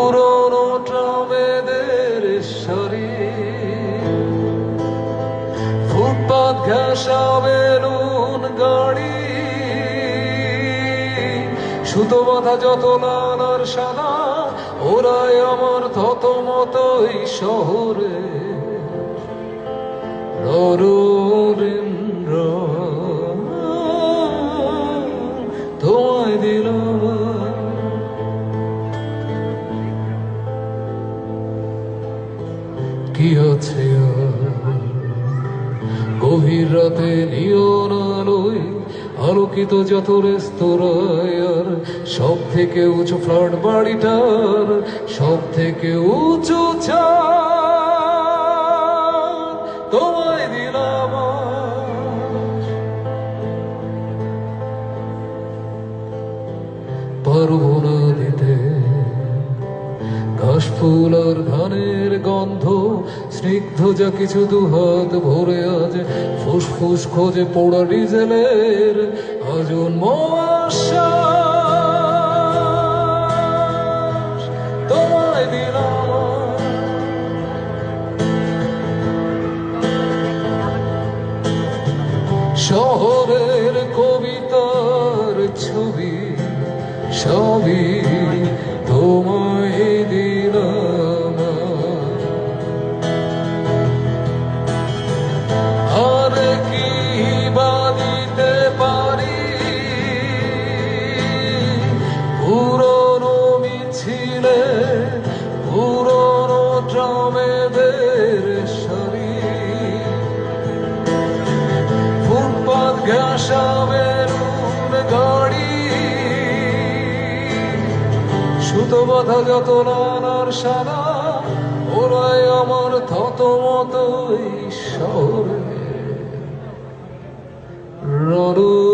পুরনো ট্রামেদের সারি, ফুটপাত ঘেঁষা বেলুন গাড়ি, সুতো বাঁধা যত লাল আর সাদা, ওরাই আমার থতমতই শহরে ররীন্দ্র তোমায় দিলাম। কি আছে গভীর রাতে নিয়ন আলোয় আলোকিত যত রেস্তোরাঁয়, আর সব থেকে উঁচু ফ্ল্যাট বাড়িটার সব থেকে উঁচু ছাদ তোমায় দিলাম। পারবো না দিতে ঘাস ফুল আর ধানের গন্ধ, স্নিগ্ধ যা কিছু দুহাত ভরে আজ ফুসফুস খোঁজে পোড়া ডিজেলের আজন্ম আশ্বাস তোমায় দিলাম। শহরের কবিতার ছবি সবই তোমায় দিলাম। আর কি বা দিতে পারি পুরনো মিছিলে, পুরনো ট্রামেদের সারি, ফুটপাত ঘেঁষা বেলুন গাড়ি, সুতো বাঁধা যত লাল আর সাদা, ওরাই আমার থতমতই শহরে ররু।